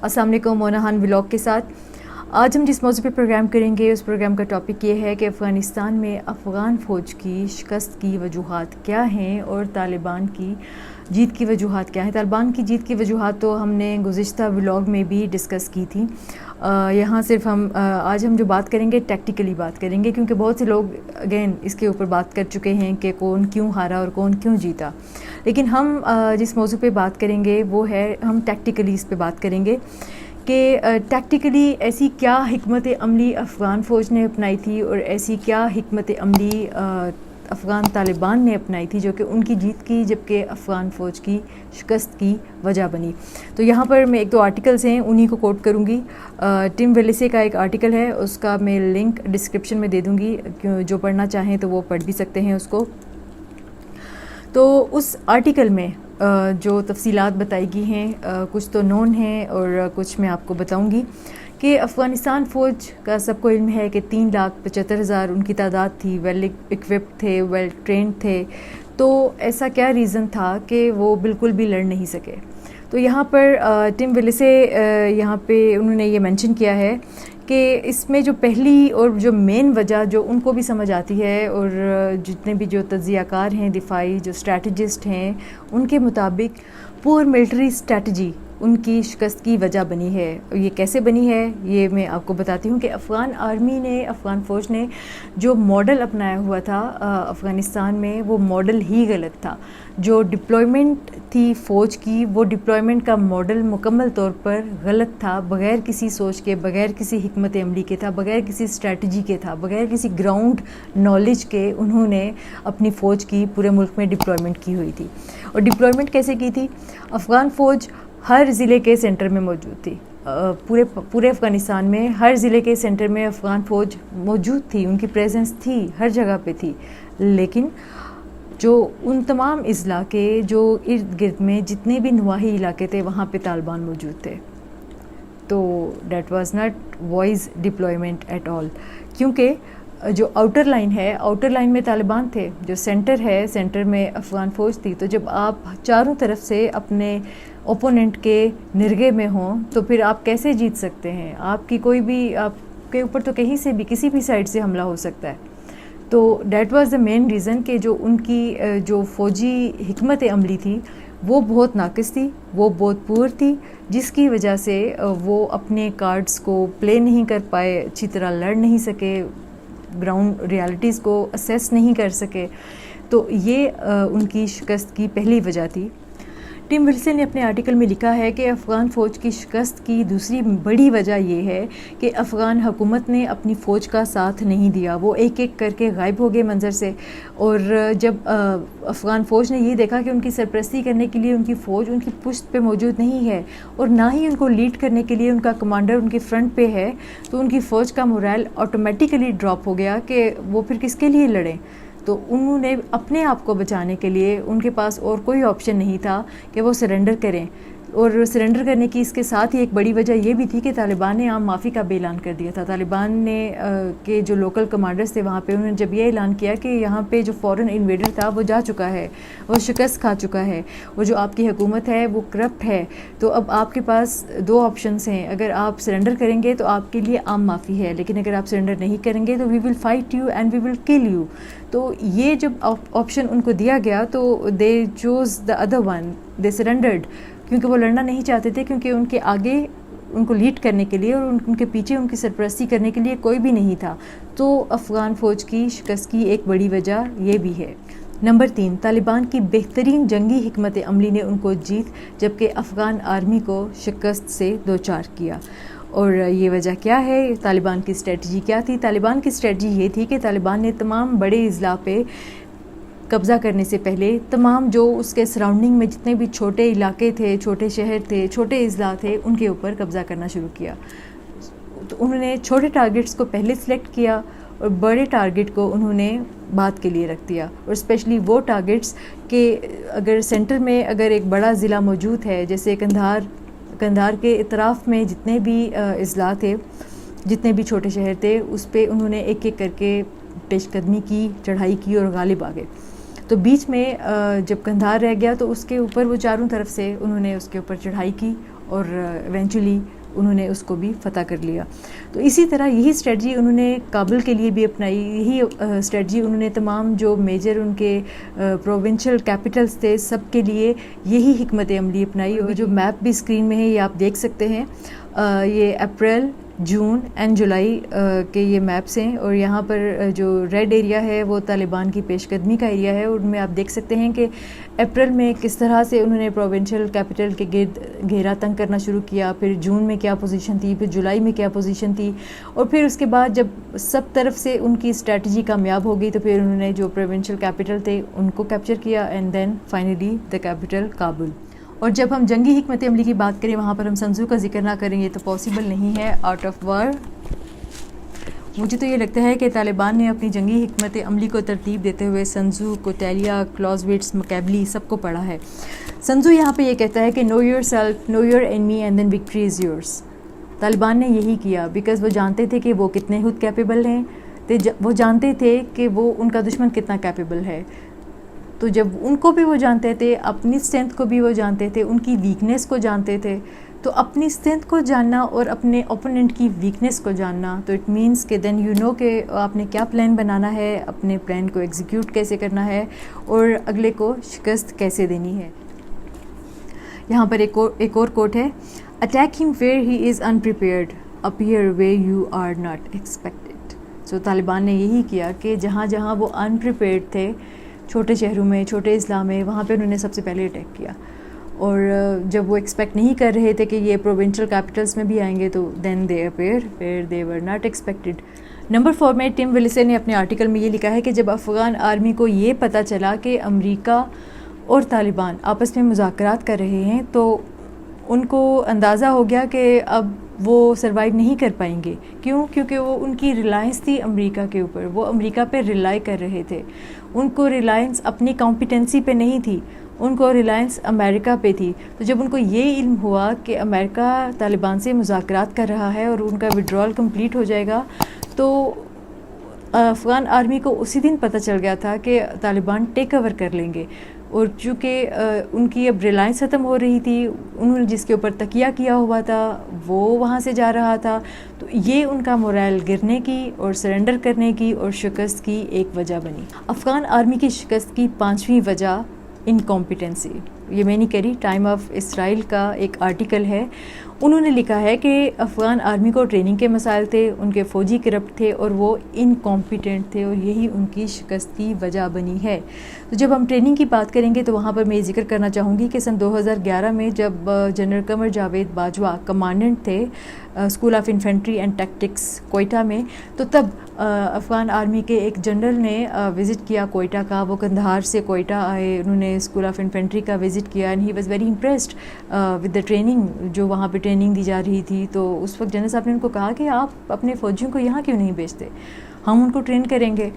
السلام علیکم، موناہان ولاگ کے ساتھ آج ہم جس موضوع پہ پروگرام کریں گے اس پروگرام کا ٹاپک یہ ہے کہ افغانستان میں افغان فوج کی شکست کی وجوہات کیا ہیں اور طالبان کی جیت کی وجوہات کیا ہیں۔ طالبان کی جیت کی وجوہات تو ہم نے گزشتہ ولاگ میں بھی ڈسکس کی تھی۔ یہاں صرف آج ہم جو بات کریں گے ٹیکٹیکلی بات کریں گے، کیونکہ بہت سے لوگ اگین اس کے اوپر بات کر چکے ہیں کہ کون کیوں ہارا اور کون کیوں جیتا، لیکن ہم جس موضوع پہ بات کریں گے وہ ہے ہم ٹیکٹیکلی اس پہ بات کریں گے کہ ٹیکٹیکلی ایسی کیا حکمت عملی افغان فوج نے اپنائی تھی اور ایسی کیا حکمت عملی افغان طالبان نے اپنائی تھی جو کہ ان کی جیت کی جبکہ افغان فوج کی شکست کی وجہ بنی۔ تو یہاں پر میں ایک دو آرٹیکلز ہیں انہی کو کوٹ کروں گی۔ ٹم ویلیسے کا ایک آرٹیکل ہے، اس کا میں لنک ڈسکرپشن میں دے دوں گی، جو پڑھنا چاہیں تو وہ پڑھ بھی سکتے ہیں اس کو۔ تو اس آرٹیکل میں جو تفصیلات بتائی گئی ہیں کچھ تو نون ہیں اور کچھ میں آپ کو بتاؤں گی کہ افغانستان فوج کا سب کو علم ہے کہ 3,75,000 ان کی تعداد تھی، ویل اکوپڈ تھے، ویل ٹرینڈ تھے۔ تو ایسا کیا ریزن تھا کہ وہ بالکل بھی لڑ نہیں سکے؟ تو یہاں پر ٹم ویلیسے یہاں پہ انہوں نے یہ مینشن کیا ہے کہ اس میں جو پہلی اور جو مین وجہ جو ان کو بھی سمجھ آتی ہے اور جتنے بھی جو تجزیہ کار ہیں، دفاعی جو اسٹریٹجسٹ ہیں، ان کے مطابق پور ملٹری اسٹریٹجی ان کی شکست کی وجہ بنی ہے۔ یہ کیسے بنی ہے یہ میں آپ کو بتاتی ہوں کہ افغان آرمی نے، افغان فوج نے جو ماڈل اپنایا ہوا تھا افغانستان میں، وہ ماڈل ہی غلط تھا۔ جو ڈپلائمنٹ تھی فوج کی، وہ ڈپلائمنٹ کا ماڈل مکمل طور پر غلط تھا، بغیر کسی سوچ کے، بغیر کسی حکمت عملی کے تھا، بغیر کسی اسٹریٹجی کے تھا، بغیر کسی گراؤنڈ نالج کے انہوں نے اپنی فوج کی پورے ملک میں ڈپلائمنٹ کی ہوئی تھی۔ اور ڈپلائمنٹ کیسے کی تھی؟ افغان فوج ہر ضلع کے سینٹر میں موجود تھی، پورے افغانستان میں ہر ضلع کے سینٹر میں افغان فوج موجود تھی، ان کی پریزنس تھی، ہر جگہ پہ تھی۔ لیکن جو ان تمام اضلاع کے جو ارد گرد میں جتنے بھی نواحی علاقے تھے وہاں پہ طالبان موجود تھے۔ تو that was not wise deployment at all, کیونکہ جو آؤٹر لائن ہے، آؤٹر لائن میں طالبان تھے، جو سینٹر ہے، سینٹر میں افغان فوج تھی۔ تو جب آپ چاروں طرف سے اپنے اوپوننٹ کے نرغے میں ہوں تو پھر آپ کیسے جیت سکتے ہیں؟ آپ کی کوئی بھی، آپ کے اوپر تو کہیں سے بھی کسی بھی سائڈ سے حملہ ہو سکتا ہے۔ تو that was the main reason کہ جو ان کی جو فوجی حکمت عملی تھی وہ بہت ناقص تھی، وہ بہت پور تھی، جس کی وجہ سے وہ اپنے کارڈز کو پلے نہیں کر پائے، اچھی طرح لڑ نہیں سکے، گراؤنڈ ریالٹیز کو اسیس نہیں کر سکے۔ تو یہ ان کی شکست کی پہلی وجہ تھی۔ ٹم ویلیسے نے اپنے آرٹیکل میں لکھا ہے کہ افغان فوج کی شکست کی دوسری بڑی وجہ یہ ہے کہ افغان حکومت نے اپنی فوج کا ساتھ نہیں دیا، وہ ایک ایک کر کے غائب ہو گئے منظر سے۔ اور جب افغان فوج نے یہ دیکھا کہ ان کی سرپرستی کرنے کے لیے ان کی فوج ان کی پشت پہ موجود نہیں ہے اور نہ ہی ان کو لیڈ کرنے کے لیے ان کا کمانڈر ان کی فرنٹ پہ ہے، تو ان کی فوج کا مورائل آٹومیٹیکلی ڈراپ ہو گیا کہ وہ پھر کس کے لیے لڑیں۔ تو انہوں نے اپنے آپ کو بچانے کے لیے، ان کے پاس اور کوئی آپشن نہیں تھا کہ وہ سرنڈر کریں۔ اور سرنڈر کرنے کی اس کے ساتھ ہی ایک بڑی وجہ یہ بھی تھی کہ طالبان نے عام معافی کا بھی اعلان کر دیا تھا۔ طالبان نے کے جو لوکل کمانڈرز تھے وہاں پہ، انہوں نے جب یہ اعلان کیا کہ یہاں پہ جو فورن انویڈر تھا وہ جا چکا ہے، وہ شکست کھا چکا ہے، وہ جو آپ کی حکومت ہے وہ کرپٹ ہے، تو اب آپ کے پاس دو آپشنز ہیں، اگر آپ سرنڈر کریں گے تو آپ کے لیے عام معافی ہے، لیکن اگر آپ سرنڈر نہیں کریں گے تو we will fight you and we will kill you. تو یہ جب آپشن ان کو دیا گیا تو دے چوز دا ادر ون، دے سرنڈرڈ، کیونکہ وہ لڑنا نہیں چاہتے تھے، کیونکہ ان کے آگے ان کو لیڈ کرنے کے لیے اور ان کے پیچھے ان کی سرپرستی کرنے کے لیے کوئی بھی نہیں تھا۔ تو افغان فوج کی شکست کی ایک بڑی وجہ یہ بھی ہے۔ نمبر 3، طالبان کی بہترین جنگی حکمت عملی نے ان کو جیت جبکہ افغان آرمی کو شکست سے دوچار کیا۔ اور یہ وجہ کیا ہے؟ طالبان کی اسٹریٹجی کیا تھی؟ طالبان کی اسٹریٹجی یہ تھی کہ طالبان نے تمام بڑے اضلاع پہ قبضہ کرنے سے پہلے تمام جو اس کے سراؤنڈنگ میں جتنے بھی چھوٹے علاقے تھے، چھوٹے شہر تھے، چھوٹے اضلاع تھے، ان کے اوپر قبضہ کرنا شروع کیا۔ تو انہوں نے چھوٹے ٹارگٹس کو پہلے سلیکٹ کیا اور بڑے ٹارگٹ کو انہوں نے بعد کے لیے رکھ دیا، اور اسپیشلی وہ ٹارگٹس کہ اگر سینٹر میں اگر ایک بڑا ضلع موجود ہے، جیسے قندھار کے اطراف میں جتنے بھی اضلاع تھے، جتنے بھی چھوٹے شہر تھے، اس پہ انہوں نے ایک ایک کر کے پیش قدمی کی، چڑھائی کی اور غالب آ گئے۔ تو بیچ میں جب قندھار رہ گیا تو اس کے اوپر وہ چاروں طرف سے انہوں نے اس کے اوپر چڑھائی کی اور ایونچولی انہوں نے اس کو بھی فتح کر لیا. تو اسی طرح یہی اسٹریٹجی انہوں نے کابل کے لیے بھی اپنائی. یہی اسٹریٹجی انہوں نے تمام جو میجر ان کے پروونشل کیپٹلز تھے سب کے لیے یہی حکمت عملی اپنائی. اور جو میپ بھی اسکرین میں ہے یہ آپ دیکھ سکتے ہیں. یہ اپریل، جون اینڈ جولائی کے یہ میپس ہیں، اور یہاں پر جو ریڈ ایریا ہے وہ طالبان کی پیش قدمی کا ایریا ہے. اور ان میں آپ دیکھ سکتے ہیں کہ اپریل میں کس طرح سے انہوں نے پروونشل کیپٹل کے گرد گھیرا تنگ کرنا شروع کیا، پھر جون میں کیا پوزیشن تھی، پھر جولائی میں کیا پوزیشن تھی، اور پھر اس کے بعد جب سب طرف سے ان کی اسٹریٹجی کامیاب ہو گئی تو پھر انہوں نے جو پروونشل کیپٹل تھے ان کو کیپچر کیا، and then finally the capital Kabul. اور جب ہم جنگی حکمت عملی کی بات کریں وہاں پر ہم سنزو کا ذکر نہ کریں یہ تو پاسبل نہیں ہے. آؤٹ آف وار مجھے تو یہ لگتا ہے کہ طالبان نے اپنی جنگی حکمت عملی کو ترتیب دیتے ہوئے سنزو، کوٹیلیا، کلاوزوٹس، مکیبلی سب کو پڑھا ہے. سنزو یہاں پہ یہ کہتا ہے کہ know yourself, know your enemy and then victory is yours. Taliban نے یہی کیا بیکاز وہ جانتے تھے کہ وہ کتنے خود کیپیبل ہیں، وہ جانتے تھے کہ وہ ان کا دشمن کتنا کیپیبل ہے. تو جب ان کو بھی وہ جانتے تھے، اپنی اسٹرینتھ کو بھی وہ جانتے تھے، ان کی ویکنیس کو جانتے تھے، تو اپنی اسٹرینتھ کو جاننا اور اپنے اوپوننٹ کی ویکنیس کو جاننا تو اٹ مینس کہ دین یو نو کہ آپ نے کیا پلان بنانا ہے، اپنے پلان کو ایگزیکیوٹ کیسے کرنا ہے اور اگلے کو شکست کیسے دینی ہے. یہاں پر ایک اور کوٹ ہے، attack him where he is unprepared, appear where you are not expected. So Taliban نے یہی کیا کہ جہاں جہاں وہ انپریپیئرڈ تھے، چھوٹے شہروں میں، چھوٹے اضلاع میں، وہاں پہ انہوں نے سب سے پہلے اٹیک کیا. اور جب وہ ایکسپیکٹ نہیں کر رہے تھے کہ یہ پروونشل کیپٹلس میں بھی آئیں گے تو then they appear where they were not expected. Number 4 میں ٹم ولیسن نے اپنے آرٹیکل میں یہ لکھا ہے کہ جب افغان آرمی کو یہ پتہ چلا کہ امریکہ اور طالبان آپس میں مذاکرات کر رہے ہیں تو ان کو اندازہ ہو گیا کہ اب وہ سروائیو نہیں کر پائیں گے. کیوں؟ کیونکہ وہ ان کی ریلائنس تھی امریکہ کے اوپر، وہ امریکہ پہ ریلائی کر رہے تھے. ان کو ریلائنس اپنی کمپیٹنسی پہ نہیں تھی، ان کو ریلائنس امریکہ پہ تھی. تو جب ان کو یہ علم ہوا کہ امریکہ طالبان سے مذاکرات کر رہا ہے اور ان کا وڈرال کمپلیٹ ہو جائے گا، تو افغان آرمی کو اسی دن پتہ چل گیا تھا کہ طالبان ٹیک اوور کر لیں گے. اور چونکہ ان کی اب ریلائنس ختم ہو رہی تھی، انہوں نے جس کے اوپر تکیہ کیا ہوا تھا وہ وہاں سے جا رہا تھا، تو یہ ان کا مورائل گرنے کی اور سرنڈر کرنے کی اور شکست کی ایک وجہ بنی. افغان آرمی کی شکست کی 5ویں وجہ انکمپیٹنسی. یہ میں نہیں کری، ٹائم آف اسرائیل کا ایک آرٹیکل ہے، انہوں نے لکھا ہے کہ افغان آرمی کو ٹریننگ کے مسائل تھے، ان کے فوجی کرپٹ تھے اور وہ انکمپیٹنٹ تھے، اور یہی ان کی شکست کی وجہ بنی ہے. تو جب ہم ٹریننگ کی بات کریں گے تو وہاں پر میں یہ ذکر کرنا چاہوں گی کہ سن 2011 میں جب جنرل قمر جاوید باجوہ کمانڈنٹ تھے school of infantry and tactics Quetta میں، تو تب افغان آرمی کے ایک جنرل نے وزٹ کیا کوئٹہ کا. وہ قندھار سے کوئٹہ آئے، انہوں نے اسکول آف انفینٹری کا وزٹ کیا and he was very impressed with the training جو وہاں پہ ٹریننگ دی جا رہی تھی. تو اس وقت جنرل صاحب نے ان کو کہا کہ آپ اپنے فوجیوں کو یہاں کیوں نہیں بھیجتے، ہم ان کو ٹرین کریں گے.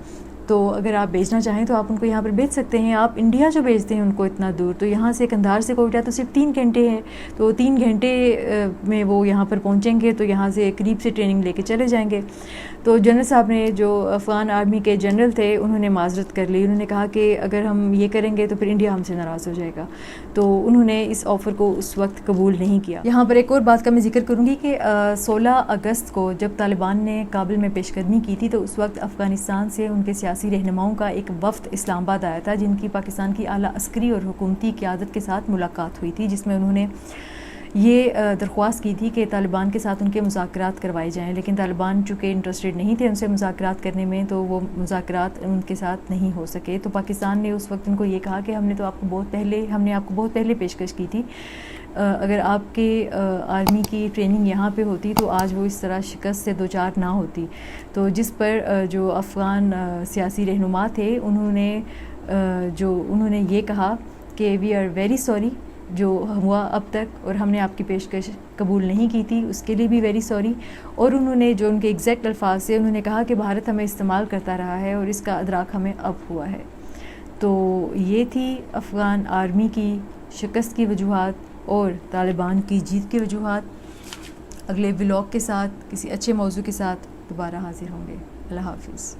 تو اگر آپ بھیجنا چاہیں تو آپ ان کو یہاں پر بھیج سکتے ہیں. آپ انڈیا جو بھیجتے ہیں ان کو اتنا دور، تو یہاں سے قندھار سے کوئٹہ تو صرف 3 گھنٹے ہیں، تو 3 گھنٹے میں وہ یہاں پر پہنچیں گے تو یہاں سے قریب سے ٹریننگ لے کے چلے جائیں گے. تو جنرل صاحب نے جو افغان آرمی کے جنرل تھے انہوں نے معذرت کر لی، انہوں نے کہا کہ اگر ہم یہ کریں گے تو پھر انڈیا ہم سے ناراض ہو جائے گا. تو انہوں نے اس آفر کو اس وقت قبول نہیں کیا. یہاں پر ایک اور بات کا میں ذکر کروں گی کہ 16 اگست کو جب طالبان نے کابل میں پیش قدمی کی تھی تو اس وقت افغانستان سے ان کے سیاسی رہنماؤں کا ایک وفد اسلام آباد آیا تھا جن کی پاکستان کی اعلیٰ عسکری اور حکومتی قیادت کے ساتھ ملاقات ہوئی تھی، جس میں انہوں نے یہ درخواست کی تھی کہ طالبان کے ساتھ ان کے مذاکرات کروائے جائیں. لیکن طالبان چونکہ انٹرسٹڈ نہیں تھے ان سے مذاکرات کرنے میں، تو وہ مذاکرات ان کے ساتھ نہیں ہو سکے. تو پاکستان نے اس وقت ان کو یہ کہا کہ ہم نے آپ کو بہت پہلے پیشکش کی تھی، اگر آپ کے آرمی کی ٹریننگ یہاں پہ ہوتی تو آج وہ اس طرح شکست سے دوچار نہ ہوتی. تو جس پر جو افغان سیاسی رہنما تھے انہوں نے یہ کہا کہ وی آر ویری سوری جو ہوا اب تک، اور ہم نے آپ کی پیشکش قبول نہیں کی تھی اس کے لیے بھی ویری سوری. اور انہوں نے جو ان کے ایگزیکٹ الفاظ سے انہوں نے کہا کہ بھارت ہمیں استعمال کرتا رہا ہے اور اس کا ادراک ہمیں اب ہوا ہے. تو یہ تھی افغان آرمی کی شکست کی وجوہات اور طالبان کی جیت کی وجوہات. اگلے ولاگ کے ساتھ کسی اچھے موضوع کے ساتھ دوبارہ حاضر ہوں گے. اللہ حافظ.